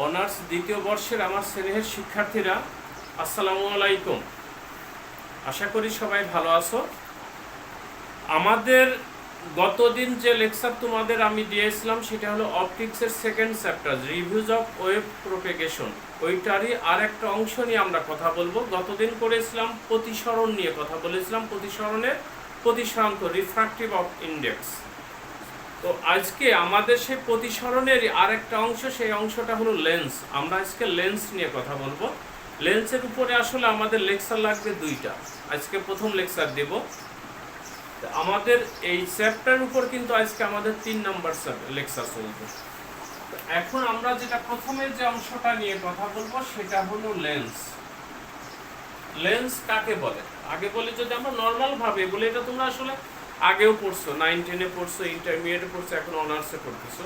Honours দ্বিতীয় বর্ষের আমার স্নেহের শিক্ষার্থীরা, আসসালামু আলাইকুম। আশা করি সবাই ভালো আছো। আমাদের গতদিন যে লেকচার তোমাদের আমি দিয়েছিলাম সেটা হলো অপটিক্সের second chapter, reviews of wave propagation. ওইটারই আর একটা অংশ নিয়ে আমরা কথা বলবো। গতদিন করেছিলাম প্রতিসরণ নিয়ে কথা বলেছিলাম, প্রতিসরণের প্রতিসরাঙ্ক, রিফ্রাক্টিভ অফ ইন্ডেক্স। তো আজকে আমাদের সেই প্রতিসরণের আরেকটা অংশ, সেই অংশটা হলো লেন্স। আমরা আজকে লেন্স নিয়ে কথা বলবো। লেন্সের উপরে আসলে আমাদের লেকচার লাগবে দুইটা। আজকে প্রথম লেকচার দেব। আমাদের এই চ্যাপ্টারের উপর কিন্তু আজকে আমাদের 3 নম্বর লেকচার চলবে। এখন আমরা যেটা প্রথমে যে অংশটা নিয়ে কথা বলবো সেটা হলো লেন্স। লেন্স কাকে বলে? আগে বলি যদি আমরা নর্মাল ভাবে বলি, এটা তোমরা আসলে আগেও পড়ছো, 9-10-এ পড়ছো, ইন্টারমিডিয়েটে পড়ছো, এখন অনার্সে পড়তেছো।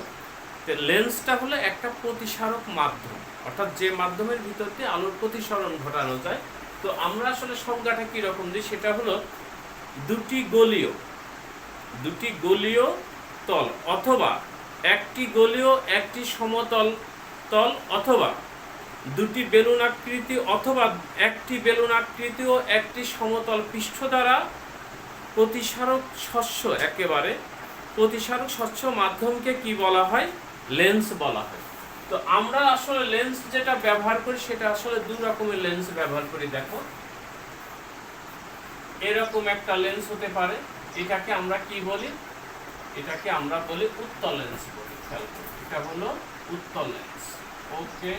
লেন্সটা হলো একটা প্রতিসারক মাধ্যম, অর্থাৎ যে মাধ্যমের ভিতর দিয়ে আলোর প্রতিসরণ ঘটানো যায়। তো আমরা আসলে সংজ্ঞাটা কীরকম দিই, সেটা হলো দুটি গলীয় তল, অথবা একটি গলীয় একটি সমতল তল, অথবা দুটি বেলুন আকৃতি, অথবা একটি বেলুন আকৃতি ও একটি সমতল পৃষ্ঠ দ্বারা প্রতিসারক স্বচ্ছ, একেবারে প্রতিসারক স্বচ্ছ মাধ্যমকে কি বলা হয়? লেন্স বলা হয়। তো আমরা আসলে লেন্স যেটা ব্যবহার করি সেটা আসলে দুই রকমের লেন্স ব্যবহার করি। দেখো, এরকম একটা লেন্স হতে পারে, এটাকে আমরা কি বলি? এটাকে আমরা বলি উত্তল লেন্স বলি। এটা হলো উত্তল লেন্স, ওকে।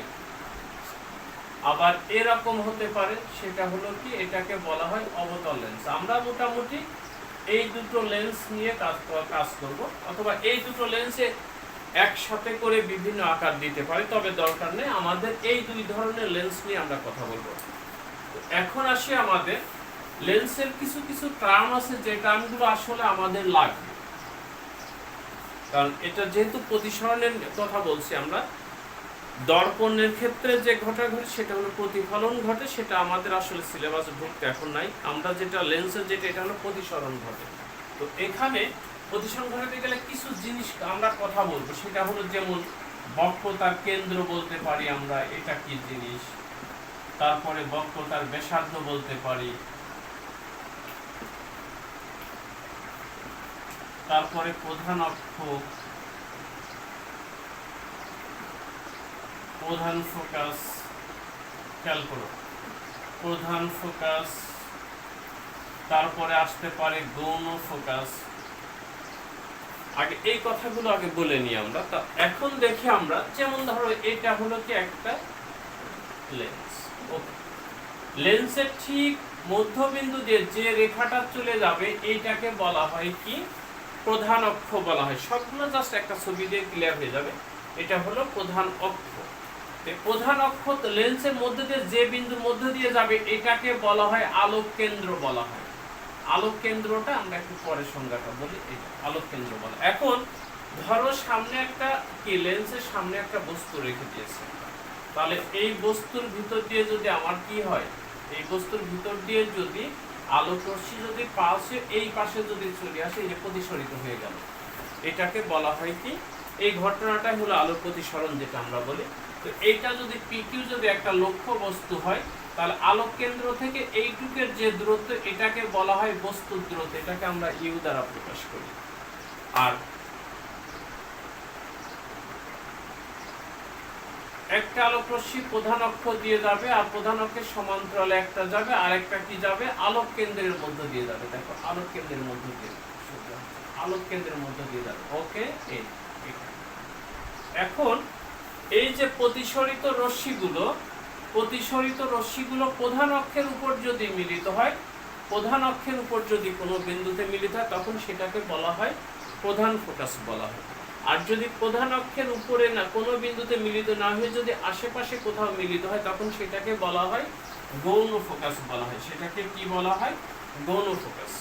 আবার এরকম হতে পারে, সেটা হলো কি, এটাকে বলা হয় অবতল লেন্স। আমরা মোটামুটি এই দুটো লেন্স নিয়ে কাজ করব, অথবা এই দুটো লেন্সে একসাথে করে বিভিন্ন আকার দিতে পারি, তবে দরকার নেই। আমাদের এই দুই ধরনের লেন্স নিয়ে আমরা কথা বলবো। এখন আসি আমাদের লেন্সের কিছু কিছু টার্ম আছে, যে টার্মগুলো আসলে আমাদের লাগবে, কারণ এটা যেহেতু প্রতিসরণের কথা বলছি আমরা। দর্পণের ক্ষেত্রে যে ঘটে সেটা হলো প্রতিফলন ঘটে, সেটা আমাদের আসলে সিলেবাসে ভুক্ত এখন নাই। আমরা যেটা লেন্সের যেটা, এটা হলো প্রতিসরণ ঘটে। তো এখানে প্রতিসরণ ঘটাতে গেলে কিছু জিনিস আমরা কথা বলবো, সেটা হলো যেমন বক্রতার কেন্দ্র বলতে পারি আমরা, এটা কি জিনিস। তারপরে বক্রতার ব্যাসার্ধ বলতে পারি, তারপরে প্রধান অক্ষ, প্রধান ফোকাস, খেয়াল করো, প্রধান ফোকাস, তারপরে আসতে পারে গৌণ ফোকাস। আগে এই কথাগুলো আগে বলে নিই আমরা। তা এখন দেখি আমরা, যেমন ধরো এটা হলো কি একটা লেন্স, ওকে। লেন্সের ঠিক মধ্যবিন্দু দিয়ে যে রেখাটা চলে যাবে এইটাকে বলা হয় কি? প্রধান অক্ষ বলা হয়। সবগুলো জাস্ট একটা ছবি দিয়ে ক্লিয়ার হয়ে যাবে। এটা হলো প্রধান অক্ষ। প্রধান অক্ষ লেন্সের মধ্যে দিয়ে যে বিন্দুর মধ্যে দিয়ে যাবে এটাকে বলা হয় আলোক কেন্দ্র বলা হয়। আলোক কেন্দ্রটা আমরা একটু পরে সংজ্ঞাটা বলি, এটা আলোক কেন্দ্র বলা। এখন ধরো সামনে একটা কি, লেন্সের সামনে একটা বস্তু রেখে দিয়েছে, তাহলে এই বস্তুর ভিতর দিয়ে যদি আমার কি হয়, এই বস্তুর ভিতর দিয়ে যদি আলোক রশ্মি যদি পাশে এই পাশে যদি চলে আসে, এই যে প্রতিসরিত হয়ে গেল, এটাকে বলা হয় কি? এই ঘটনাটাই হলো আলোক প্রতিসরণ, যেটা আমরা বলি। তো এইটা যদি পিকিউ যদি একটা লক্ষ্য বস্তু হয়, তাহলে আলোক কেন্দ্র থেকে এইটুকের যে দূরত্ব, এটাকে বলা হয় বস্তুর দূরত্ব। এটাকে আমরা ইউ দ্বারা প্রকাশ করি। আর একটা আলোক রশ্মি প্রধান অক্ষ দিয়ে যাবে, আর প্রধান অক্ষের সমান্তরালে একটা যাবে, আর একটা কি যাবে? আলোক কেন্দ্রের মধ্য দিয়ে যাবে। দেখো, আলোক কেন্দ্রের মধ্য দিয়ে, আলোক কেন্দ্রের মধ্য দিয়ে যাবে, ওকে। এখন এই যে প্রতিসরিত রশ্মিগুলো প্রধান অক্ষের উপর যদি মিলিত হয়, প্রধান অক্ষের উপর যদি কোনো বিন্দুতে মিলিত হয়, তখন সেটাকে বলা হয় প্রধান ফোকাস বলা হয়। আর যদি প্রধান অক্ষের উপরে না, কোনো বিন্দুতে মিলিত না হয়ে যদি আশেপাশে কোথাও মিলিত হয়, তখন সেটাকে বলা হয় গৌণ ফোকাস বলা হয়। সেটাকে কি বলা হয়? গৌণ ফোকাস।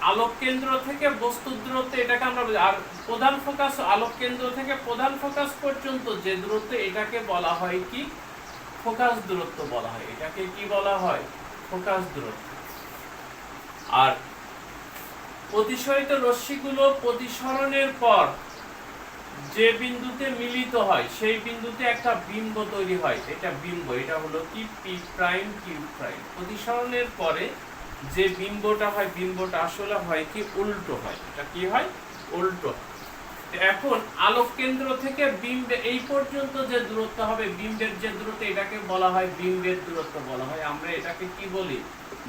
আলোক কেন্দ্র থেকে বস্তুর দূরত্ব, এটাকে আমরা, আর প্রধান ফোকাস, আলোক কেন্দ্র থেকে প্রধান ফোকাস পর্যন্ত যে দূরত্ব, এটাকে বলা হয় কি? ফোকাস দূরত্ব বলা হয়। এটাকে কি বলা হয়? ফোকাস দূরত্ব। আর প্রতিসরিত রশ্মিগুলো প্রতিসরণের পর যে বিন্দুতে মিলিত হয় সেই বিন্দুতে একটা বিম্ব তৈরি হয়, এটা বিম্ব, এটা হলো কি পি প্রাইম কিউ প্রাইম। প্রতিসরণের পরে যে বিম্বটা হয়, বিম্বটা আসলে হয় কি উল্টো হয়, এটা কি হয় উল্টো। এখন আলোক কেন্দ্র থেকে বিম্বে এই পর্যন্ত যে দূরত্ব হবে, বিম্বের যে দূরত্ব, এটাকে বলা হয় বিম্বের দূরত্ব বলা হয়। আমরা এটাকে কি বলি,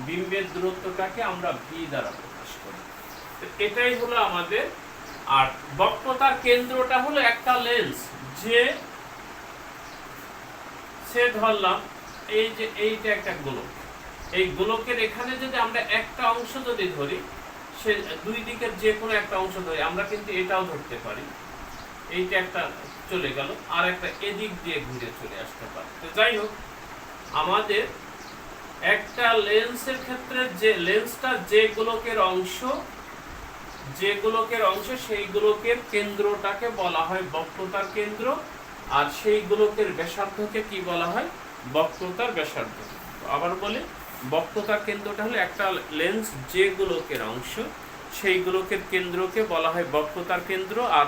বিম্বের দূরত্বটাকে আমরা ভি দ্বারা প্রকাশ করি। এটাই হলো আমাদের। আর বক্রতার কেন্দ্রটা হলো একটা লেন্স, যে সে ধরলাম এই যে এইটা একটা গোলক, এই গোলকের এখানে যদি আমরা একটা অংশ যদি ধরি, সে দুই দিকের যে কোনো একটা অংশ ধরি, আমরা কিন্তু এটাও ধরতে পারি, এইটা একটা চলে গেল, আর একটা এদিক দিয়ে ঘুরে চলে আসতে পারে। তো যাই হোক, আমাদের একটা লেন্সের ক্ষেত্রে যে লেন্সটা যে গোলকের অংশ, যে গোলকের অংশ, সেই গোলকের কেন্দ্রটাকে বলা হয় বক্রতার কেন্দ্র, আর সেই গোলকের ব্যাসার্ধকে কি বলা হয়, বক্রতার ব্যাসার্ধ। আবার বলি, বক্রতার কেন্দ্রটা হলো একটা লেন্স যে গোলকের অংশ, সেই গোলকের কেন্দ্রকে বলা হয় বক্রতার কেন্দ্র, আর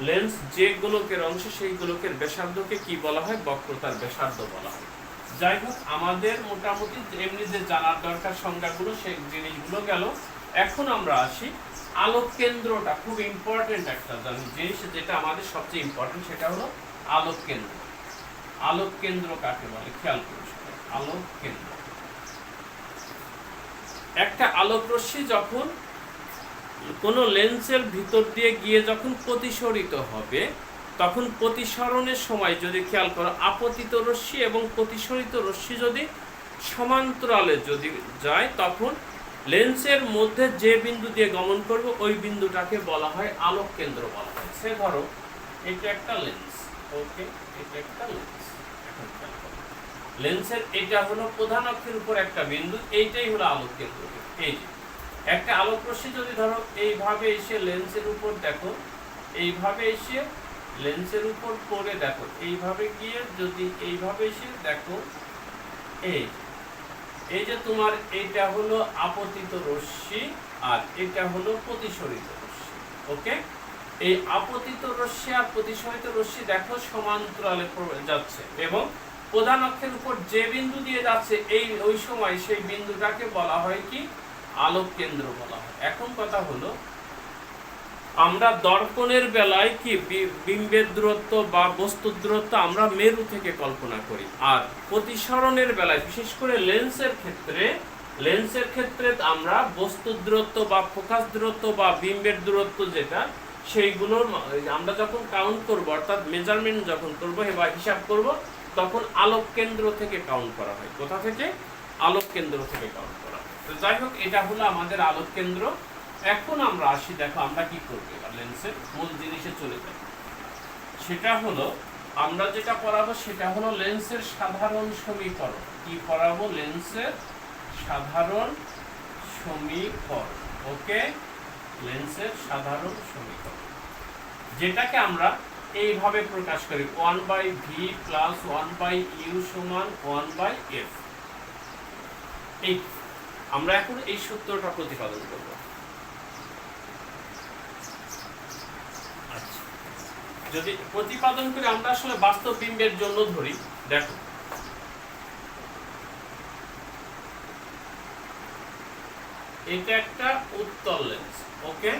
লেন্স যে গোলকের অংশ সেই গোলকের ব্যাসার্ধকে কি বলা হয়, বক্রতার ব্যাসার্ধ বলা হয়। যাই হোক, আমাদের মোটামুটি এমনি যে জানার দরকার সংজ্ঞাগুলো, সেই জিনিসগুলো গেল। এখন আমরা আসি আলোক কেন্দ্রটা, খুব ইম্পর্টেন্ট একটা জিনিস, যেটা আমাদের সবচেয়ে ইম্পর্টেন্ট, সেটা হলো আলোক কেন্দ্র। আলোক কেন্দ্র কাকে বলে খেয়াল করুন। আলোক কেন্দ্র, একটা আলোক রশ্মি যখন কোন লেন্সের ভিতর দিয়ে গিয়ে যখন প্রতিসরিত হবে, তখন প্রতিসরণের সময় যদি খেয়াল করো, আপতিত রশ্মি এবং প্রতিসরিত রশ্মি যদি সমান্তরালে যদি যায়, তখন লেন্সের মধ্যে যে বিন্দু দিয়ে গমন করবে ওই বিন্দুটাকে বলা হয় আলোক কেন্দ্র বলা হয়। সে ধরো এটা একটা লেন্স, ওকে, এটা একটা লেন্স। এখন খেয়াল করো, লেন্সের এটা হলো প্রধান অক্ষের উপর একটা বিন্দু, এইটাই হলো আলোক কেন্দ্র। এই যে একটা আলোক রশ্মি যদি ধরো এইভাবে এসে লেন্সের উপর দেখো, এইভাবে এসে লেন্সের উপর পড়ে দেখো, এইভাবে গিয়ে যদি এইভাবে এসে দেখো, এই যে তোমার এইটা হলো আপতিত রশ্মি আর এটা হলো প্রতিসরিত রশ্মি, ওকে। এই আপতিত রশ্মি আর প্রতিসরিত রশ্মি দেখো সমান্তরালে যাচ্ছে, এবং প্রধান অক্ষের উপর যে বিন্দু দিয়ে যাচ্ছে ওই সময় সেই বিন্দুটাকে বলা হয় কি, আলোক কেন্দ্র বলা হয়। এখন কথা হলো, আমরা দর্পণের বেলায় কি বিম্বের দূরত্ব বা বস্তুর দূরত্ব আমরা মেরু থেকে কল্পনা করি, আর প্রতিসরণের বেলায় বিশেষ করে লেন্সের ক্ষেত্রে আমরা বস্তুর দূরত্ব বা ফোকাস দূরত্ব বা বিম্বের দূরত্ব যেটা, সেইগুলোর আমরা যখন কাউন্ট করব, অর্থাৎ মেজারমেন্ট যখন করব বা হিসাব করব, তখন আলোক কেন্দ্র থেকে কাউন্ট করা হয়। কোথা থেকে, আলোক কেন্দ্র থেকে কাউন্ট করা হয়। তো যাই হোক, এটা হলো আমাদের আলোক কেন্দ্র। এখন আমরা আসি, দেখো আমরা কি করব, এবার লেন্সের মূল জিনিসে চলে যাই। সেটা হলো, আমরা যেটা পড়াবো সেটা হলো লেন্সের সাধারণ সমীকরণ। কি পড়াবো, লেন্সের সাধারণ সমীকরণ, ওকে, লেন্সের সাধারণ সমীকরণ, যেটাকে আমরা এইভাবে প্রকাশ করি, 1/v + 1/u = 1/f। এই আমরা এখন এই সূত্রটা প্রতিপাদন করব। যদি প্রতিপাদন করে আমরা আসলে বাস্তব বিম্বের জন্য ধরি, দেখো এটা একটা উত্তল লেন্স, ওকে।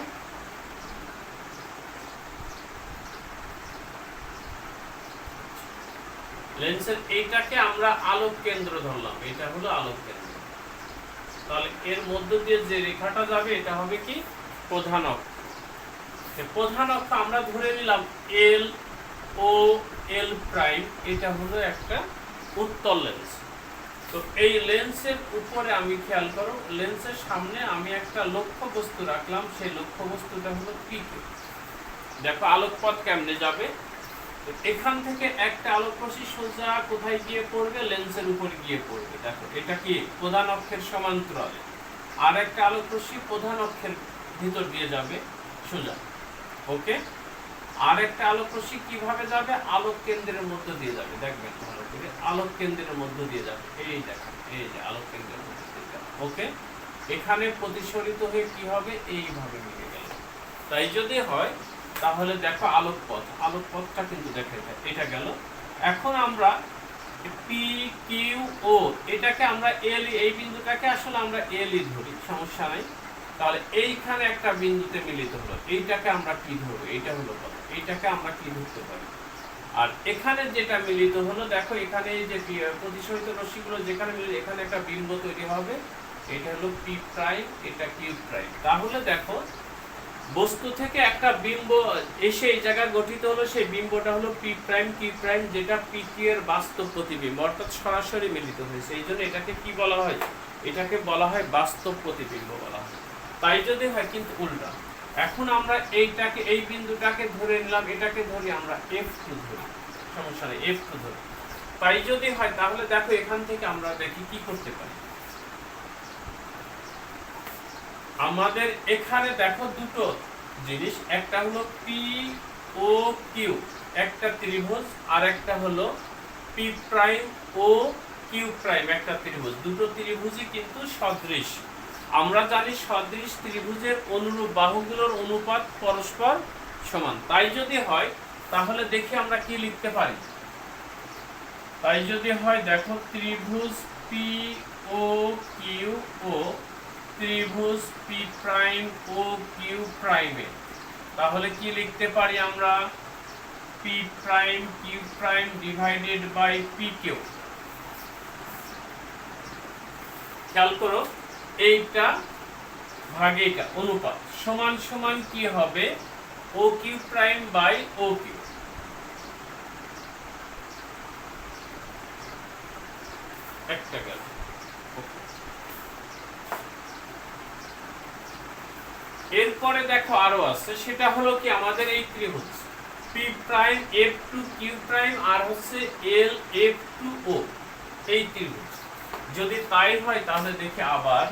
লেন্সের এইটাকে আমরা আলোক কেন্দ্র ধরলাম, এটা হলো আলোক কেন্দ্র। তাহলে এর মধ্য দিয়ে যে রেখাটা যাবে এটা হবে কি, প্রধান অক্ষ। প্রধান অক্ষ আমরা ধরে নিলাম এল ও এল প্রাইম, এটা হলো একটা উত্তল লেন্স। তো এই লেন্সের উপরে আমি খেয়াল করো, লেন্সের সামনে আমি একটা লক্ষ্য বস্তু রাখলাম, সেই লক্ষ্য বস্তুটা হলো পিকে। দেখো আলোকপথ কেমনে যাবে, এখান থেকে একটা আলোক রশ্মি সোজা কোথায় গিয়ে পড়বে, লেন্সের উপর গিয়ে পড়বে। দেখো এটা কি প্রধান অক্ষের সমান্তরালে, আর একটা আলোক রশ্মি প্রধান অক্ষের ভিতর দিয়ে যাবে সোজা, ওকে। আর একটা আলোক রশ্মি কিভাবে যাবে, আলোক কেন্দ্রের মধ্য দিয়ে যাবে, দেখবেন ভালো করে, আলোক কেন্দ্রের মধ্য দিয়ে যাবে, এই দেখেন, এই যে আলোক কেন্দ্রের মধ্য দিয়ে যাবে, ওকে। এখানে প্রতিসরিত হয়ে কি হবে, এইভাবে মিলে গেল। তাই যদি হয় তাহলে দেখো আলোকপথটা কিন্তু দেখে এটা গেল। এখন আমরা পি কিউ ও এটাকে আমরা এল, এই বিন্দুটাকে আসলে আমরা এল ই ধরি, সমস্যা নাই। তাহলে এইখানে একটা বিন্দুতে মিলিত হলো, এইটাকে আমরা কি ধরবো, এইটা হলো কত, এইটাকে আমরা কি ধরতে পারি। আর এখানে যেটা মিলিত হলো, দেখো এখানে এই যে প্রতিসরিত রশ্মিগুলো যেখানে মিলে এখানে একটা বিন্দু তৈরি হবে, এটা হলো পি প্রাইম, এটা কিউ প্রাইম। তাহলে দেখো বস্তু থেকে একটা বিম্ব এসে এই জায়গায় গঠিত হলো, সেই বিম্বটা হলো পি প্রাইম কিউ প্রাইম, যেটা পি কিউ এর বাস্তব প্রতিবিম্ব, অর্থাৎ সরাসরি মিলিত হয়েছে। এই জন্য এটাকে কি বলা হয়, এটাকে বলা হয় বাস্তব প্রতিবিম্ব বলা হয়। তাই যদি হয় কিন্তু উল্টা, এখন আমরা এইটাকে, এই বিন্দুটাকে ধরে নিলাম, এটাকে ধরি আমরা F2 ধরি, সমস্যা নেই, F2 ধরি। তাই যদি হয় তাহলে দেখো এখান থেকে আমরা দেখি কি করতে পারি। আমাদের এখানে দেখো দুটো জিনিস, একটা হলো পি ও কিউ, একটা ত্রিভুজ, আর একটা হলো P prime O Q prime, একটা ত্রিভুজ। দুটো ত্রিভুজই কিন্তু সদৃশ। আমরা জানি সদৃশ ত্রিভুজের অনুরূপ বাহুগুলোর অনুপাত পরস্পর সমান। তাই যদি হয় তাহলে দেখি আমরা কি লিখতে পারি। তাই যদি হয় দেখো ত্রিভুজ পি ও কিউ ও ত্রিভুজ পি প্রাইম ও কিউ প্রাইমে, তাহলে কি লিখতে পারি আমরা, P prime Q prime divided by P Q. খেয়াল করো এইটা ভাগ এইটা অনুপাত সমান সমান কি হবে, O Q prime by O Q. একটা গেল। এরপরে দেখো আরো আছে, সেটা হলো কি আমাদের এই ত্রিভুজ P prime F two Q prime আর হচ্ছে এল এফ টু ও, এই ত্রিভুজ যদি তাই হয় তাহলে দেখি আবার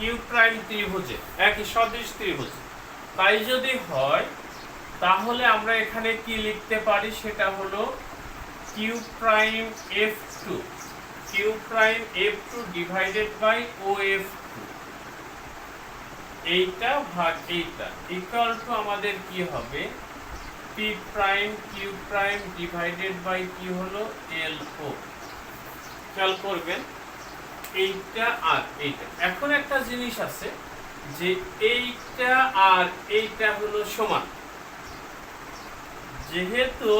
কিউ প্রাইম ত্রিভুজে, একই সদৃশ ত্রিভুজ। তাই যদি হয় তাহলে আমরা এখানে কি লিখতে পারি, সেটা হলো Q prime F two, Q prime F two divided by O F two, এইটা ভাগ এইটা ইকুয়াল টু আমাদের কি হবে, P prime Q prime divided by কি হলো এল ও। খেয়াল করবেন এইটা আর এইটা। এখন একটা জিনিস আছে যে এইটা আর এইটা হলো সমান, যেহেতু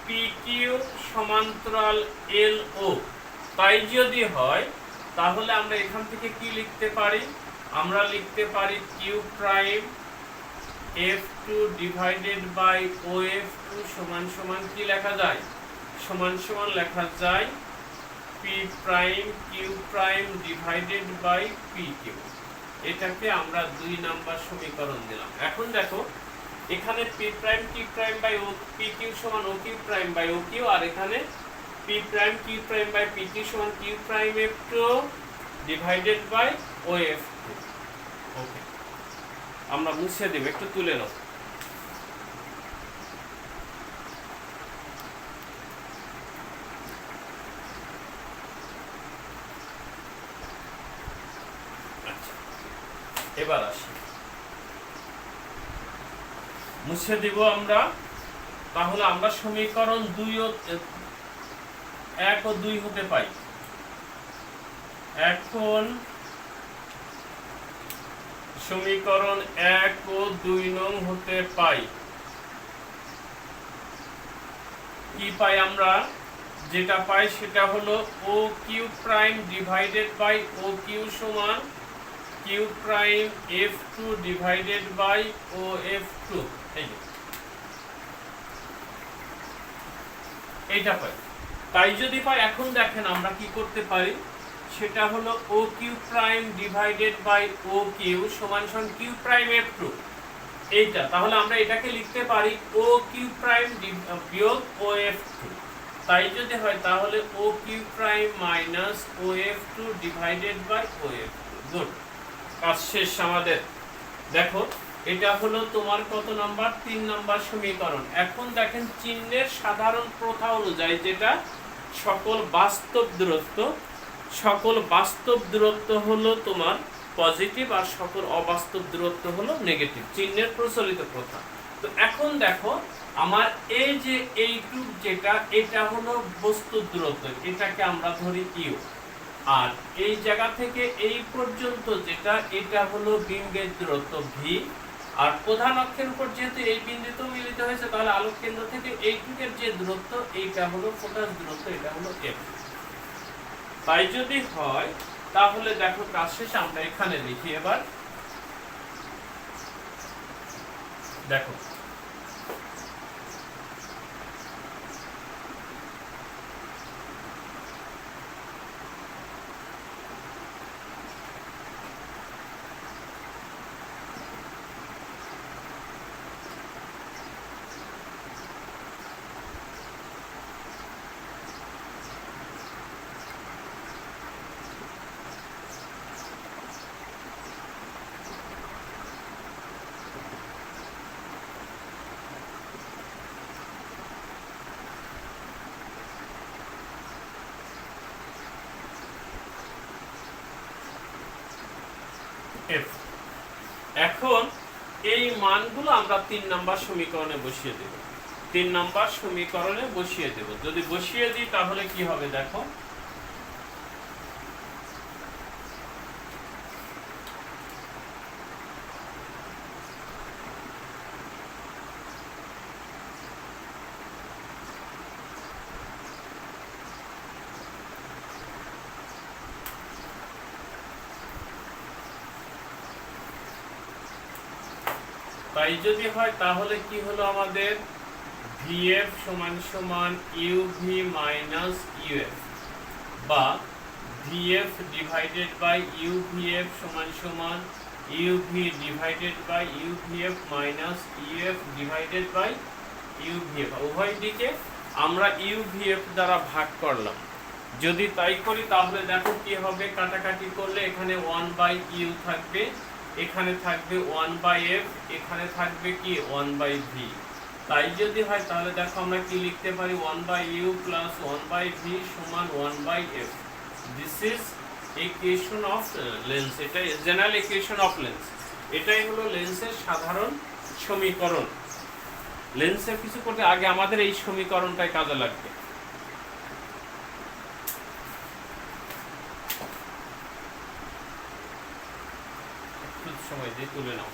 পি কিউ সমান্তরাল এল ও, তাই যদি হয় তাহলে আমরা এখান থেকে কি লিখতে পারি, আমরা লিখতে পারি Q prime F two divided by O F two সমান সমান কি লেখা যায়, সমান সমান লেখা যায় P prime Q prime divided by P Q. এটাকে আমরা 2 নাম্বার সমীকরণ দিলাম। এখন দেখো এখানে P prime Q prime by O P Q সমান O Q prime by O Q, আর এখানে P prime Q prime by P Q সমান Q prime F two divided by O F two. ওকে, আমরা মুছে দেব, একটু তুলে নাও। এবার আসি, মুছে দিব আমরা। তাহলে আমরা সমীকরণ 1 ও 2 হতে পাই। এখন সমীকরণ 1 ও 2 নং হতে পাই, কি পাই আমরা, যেটা পাই সেটা হলো O Q prime divided by O Q সমান Q prime F two divided by O F two, এইটা পাই। তাই যদি পাই এখন দেখেন আমরা কি করতে পারি, সেটা হলো O Q prime divided by O Q সমান সমান কিউ প্রাইম এফ টু, এইটা। তাহলে আমরা এটাকে লিখতে পারি ও কিউ প্রাইম বিয়োগ ও এফ টু। তাই যদি হয় তাহলে O Q prime minus O F two divided by O F two. Good, কাজ শেষ আমাদের। দেখো এটা হলো তোমার কত নাম্বার, 3 নাম্বার সমীকরণ। এখন দেখেন চিহ্নের সাধারণ প্রথা অনুযায়ী যেটা সকল বাস্তব দূরত্ব হলো তোমার পজিটিভ আর সকল অবাস্তব দূরত্ব হলো নেগেটিভ, চিহ্নের প্রচলিত প্রথা। তো এখন দেখো আমার এই যে এইটুক যেটা, এটা হলো বস্তুর দূরত্ব, এটাকে আমরা ধরি ইউ। আর এই জায়গা থেকে এই পর্যন্ত যেটা, এটা হলো বিম্বের দূরত্ব ভি। আর প্রধান অক্ষের উপর যেহেতু এই বিন্দুতে মিলিত হয়েছে, তাহলে আলোক কেন্দ্র থেকে এইটুকের যে দূরত্ব, এইটা হলো ফোকাস দূরত্ব, এটা হলো এফ। তাই যদি হয় তাহলে দেখো কাজ শেষ, আমরা এখানে লিখি। এবার দেখো এফ। এখন এই মানগুলো আমরা 3 নাম্বার সমীকরণে বসিয়ে দেব। 3 নাম্বার সমীকরণে বসিয়ে দেব। যদি বসিয়ে দিই তাহলে কি হবে দেখো, তাই যদি হয় তাহলে কি হলো আমাদের ভিএফ সমান সমান ইউভি মাইনাস ইউএফ, বা ভিএফ ডিভাইডেড বাই ইউভিএফ সমান সমান U V divided by U V F minus U F divided by U V F. উভয় দিকে আমরা ইউভিএফ দ্বারা ভাগ করলাম। যদি তাই করি তাহলে দেখো কি হবে, কাটাকাটি করলে এখানে 1 বাই ইউ থাকবে, এখানে থাকবে 1 বাই এফ, এখানে থাকবে কি 1 বাই ভি। তাই যদি হয় তাহলে দেখো আমরা কি লিখতে পারি, 1 by U plus 1 by V সমান 1 by F. This is equation of lens, এটাই জেনারেল ইকুয়েশন অফ লেন্স। এটাই হলো লেন্সের সাধারণ সমীকরণ। লেন্সের কিছু করতে আগে আমাদের এই সমীকরণটাই কাজে লাগবে। সময় দিয়ে তুলে নাও।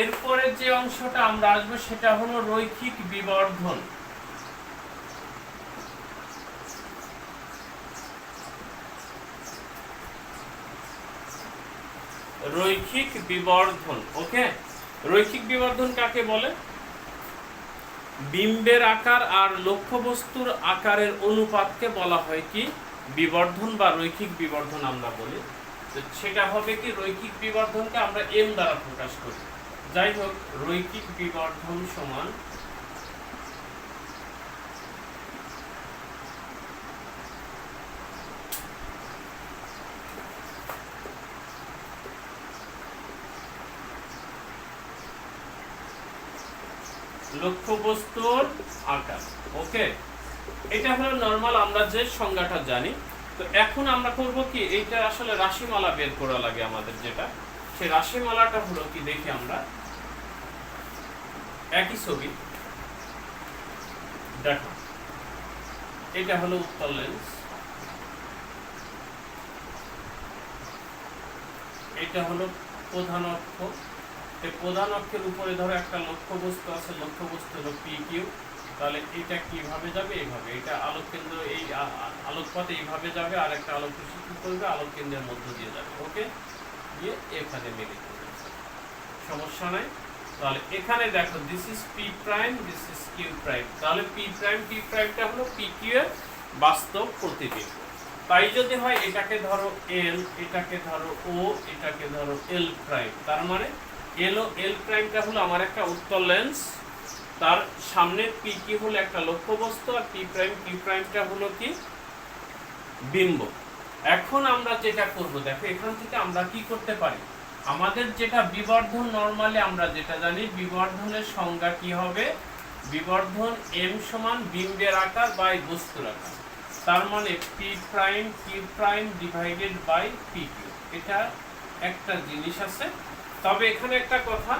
এরপরে যে অংশটা আমরা আসবো সেটা হলো রৈখিক বিবর্ধন। রৈখিক বিবর্ধন, ওকে। রৈখিক বিবর্ধন কাকে বলে? বিম্বের আকার আর লক্ষ্যবস্তুর আকারের অনুপাতকে বলা হয় কি বিবর্ধন বা রৈখিক বিবর্ধন আমরা বলি। তো সেটা হবে কি, রৈখিক বিবর্ধনকে আমরা এম দ্বারা প্রকাশ করি। যাই হোক, রৈখিক বিবর্ধন সমান লক্ষ্যবস্তুর আকার, ওকে। এটা হলো নরমাল আমরা যে সংজ্ঞাটা জানি। তো এখন আমরা করব কি, এইটা আসলে রাশিমালা বের করা লাগে আমাদের, যেটা সেই রাশিমালাটা হলো কি দেখি আমরা। একই ছবি দেখো, এটা হলো উত্তল লেন্স, এটা হলো প্রধান অক্ষ। এই প্রধান অক্ষের উপরে ধরো একটা লক্ষ্যবস্তু আছে, লক্ষ্যবস্তু হলো পি কিউ। তাহলে এটা কিভাবে যাবে, এইভাবে। এটা আলোক কেন্দ্র, এই আলোকপথ এইভাবে যাবে, আর একটা আলোক রশ্মি কি করবে, আলোক কেন্দ্রের মধ্য দিয়ে যাবে, ওকে, দিয়ে এখানে মিলিত হবে, সমস্যা নাই। তাহলে এখানে দেখো, this is P prime, this is Q prime. তাহলে পি প্রাইমটা হলো পি কিউ এর বাস্তব প্রতিবিম্ব। তাই যদি হয় এটাকে ধরো এল, এটাকে ধরো ও, এটাকে ধরো এল প্রাইম। তার মানে এল ও এল প্রাইমটা হলো আমার একটা উত্তল লেন্স, তার সামনে পি কি হলো একটা লক্ষ্যবস্তু, আর পি প্রাইম পি প্রাইমটা হলো কি বিম্ব। এখন আমরা যেটা করব দেখো, এখান থেকে আমরা কি করতে পারি, আমাদের যেটা বিবর্ধন নরমালি আমরা যেটা জানি, বিবর্ধনের সংজ্ঞা কি হবে, বিবর্ধন এম সমান বিম্বের আকার বাই বস্তুর আকার। তার মানে P prime Q prime divided by P Q, এটা একটা জিনিস আছে। তবে এখানে একটা কথা,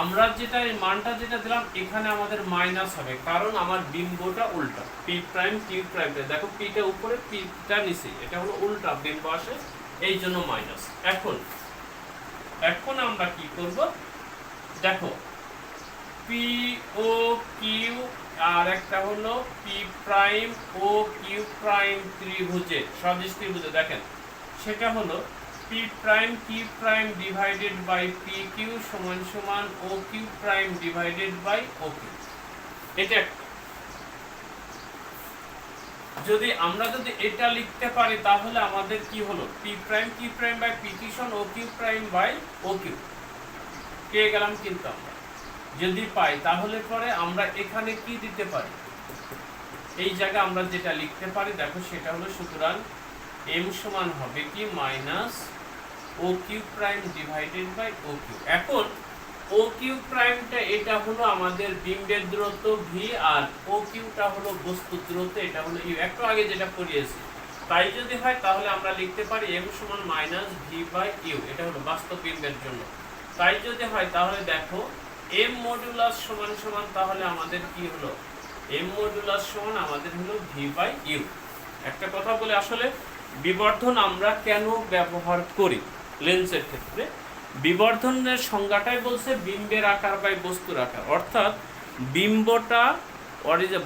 আমরা যেটা এই মানটা যেটা দিলাম এখানে আমাদের মাইনাস হবে, কারণ আমার বিম্বটা উল্টা, পি প্রাইম কিউ প্রাইম, দেখো পিটা উপরে পিটা নিচে, এটা হলো উল্টা বিম্ব আসে, এই জন্য মাইনাস। এখন আমরা কি করব দেখো, পি ও কিউ আর একটা হলো P prime O Q prime ত্রিভুজে, সদিশ ত্রিভুজে দেখেন সেটা হলো P prime Q prime divided by P Q সমান সমান O Q prime divided by O Q. এটা যদি আমরা যদি এটা লিখতে পারি তাহলে আমাদের কি হলো, P prime Q prime by P Q সমান O Q prime by O Q পেয়ে গেলাম। কিন্তু আমরা যদি পাই তাহলে পরে আমরা এখানে কি দিতে পারি, এই জায়গায় আমরা যেটা লিখতে পারি দেখো সেটা হলো, সুতরাং এম সমান হবে কি minus O Q prime divided by O Q. এখন ও কিউ প্রাইমটা এটা হলো আমাদের বিম্বের দূরত্ব ভি, আর ও কিউটা হলো বস্তুর দূরত্ব, এটা হলো ইউ, একটু আগে যেটা পড়িয়েছি। তাই যদি হয় তাহলে আমরা লিখতে পারি এম সমান মাইনাস ভি বাই ইউ, এটা হলো বাস্তব বিম্বের জন্য। তাই যদি হয় তাহলে দেখো এম মডুলাস সমান সমান তাহলে আমাদের কি হলো, এম মডুলাস সমান আমাদের হলো ভি বাই ইউ। একটা কথা বলে, আসলে বিবর্ধন আমরা কেন ব্যবহার করি লেন্সের ক্ষেত্রে, বিবর্ধনের সংজ্ঞাটাই বলছে বিম্বের আকার বাই বস্তুর আকার, অর্থাৎ বিম্বটা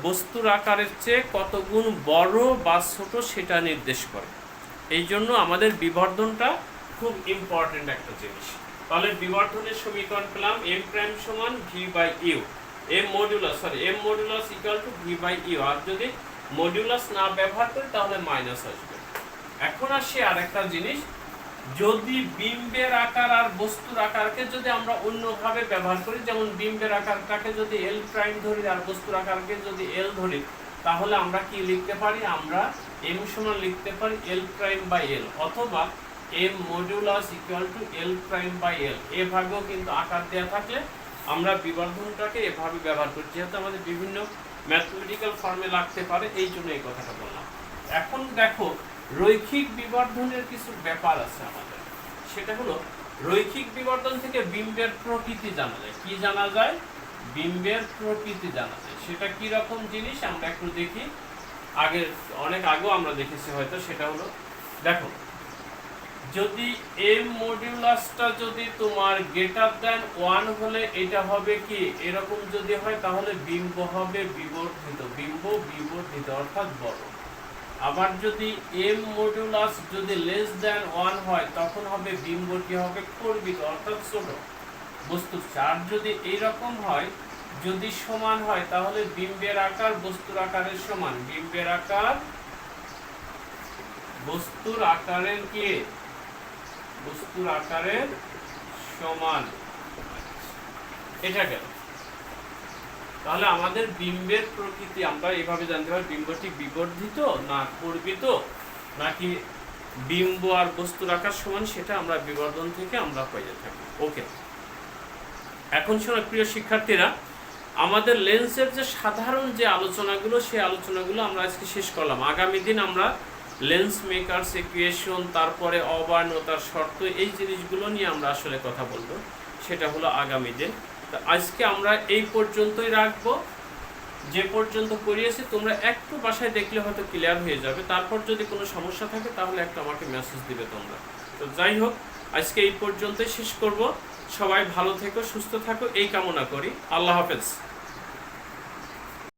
বস্তুর আকারের চেয়ে কত গুণ বড় বা ছোট সেটা নির্দেশ করে। এই জন্য আমাদের বিবর্ধনটা খুব ইম্পর্টেন্ট একটা জিনিস। তাহলে বিবর্ধনের সমীকরণ পেলাম এম প্রাইম সমান v by u, m modulus equal to v by u, আর যদি মডুলাস না ব্যবহার করি তাহলে মাইনাস আসবে। এখন আসি আরেকটা জিনিস, যদি বিম্বের আকার আর বস্তুর আকারকে যদি আমরা অন্যভাবে ব্যবহার করি, যেমন বিম্বের আকারটাকে যদি এল প্রাইম ধরি আর বস্তুর আকারকে যদি এল ধরি, তাহলে আমরা কি লিখতে পারি, আমরা এম সমান লিখতে পারি এল প্রাইম বাই এল, অথবা M modulus equal to L prime by L. এভাবেও কিন্তু আকার দেওয়া থাকলে আমরা বিবর্ধনটাকে এভাবে ব্যবহার করি, যেহেতু আমাদের বিভিন্ন ম্যাথমেটিক্যাল ফর্মে লাগতে পারে, এই জন্য এই কথাটা বললাম। এখন দেখো রৈখিক বিবর্ধনের কিছু ব্যাপার আছে আমাদের, সেটা হলো রৈখিক বিবর্ধন থেকে বিম্বের প্রকৃতি জানা যায়। কি জানা যায়, বিম্বের প্রকৃতি জানা যায়। সেটা কি রকম জিনিস আমরা একটু দেখি, অনেক আগেও আমরা দেখেছি হয়তো। সেটা হলো দেখো, যদি এম মডিউলাসটা যদি তোমার গ্রেটার দ্যান 1 হলে এটা হবে কি এরকম, যদি হয় তাহলে বিম্ব হবে বিবর্ধিত অর্থাৎ বড়। আবার যদি এম মডিউলাস যদি লেস দ্যান 1 হয় তখন হবে বিম্বটি হবে কর্বিত অর্থাৎ ছোট বস্তু। আর যদি এইরকম হয়, যদি সমান হয় তাহলে বিম্বের আকার বস্তুর আকারের সমান, বিম্বের আকার বস্তুর আকারের কি বস্তুর আকারের সমান। এটা গেল। তাহলে আমাদের বিম্বের প্রকৃতি আমরা এইভাবে জানতে পারি, বিম্বটি বিবর্ধিত না কর্বিত, নাকি বিম্ব আর বস্তুর আকার সমান, সেটা আমরা বিবর্ধন থেকে আমরা পেয়ে থাকি। ওকে, এখন শোনো প্রিয় শিক্ষার্থীরা, আমাদের লেন্সের যে সাধারণ যে আলোচনাগুলো, সেই আলোচনাগুলো আমরা আজকে শেষ করলাম। আগামী দিন আমরা লেন্স মেকারস ইকুয়েশন, তারপরে অবায়নতার শর্ত, এই জিনিসগুলো নিয়ে আমরা আসলে কথা বলবো, সেটা হলো আগামী দিন। তো আজকে আমরা এই পর্যন্তই রাখবো। যে পর্যন্ত করিয়েছি তোমরা একটু বাসায় দেখলে হয়তো ক্লিয়ার হয়ে যাবে। তারপর যদি কোনো সমস্যা থাকে তাহলে একটা আমাকে মেসেজ দিবে তোমরা। তো যাই হোক, আজকে এই পর্যন্তই শেষ করব। সবাই ভালো থেকো, সুস্থ থাকো, এই কামনা করি। আল্লাহ হাফেজ।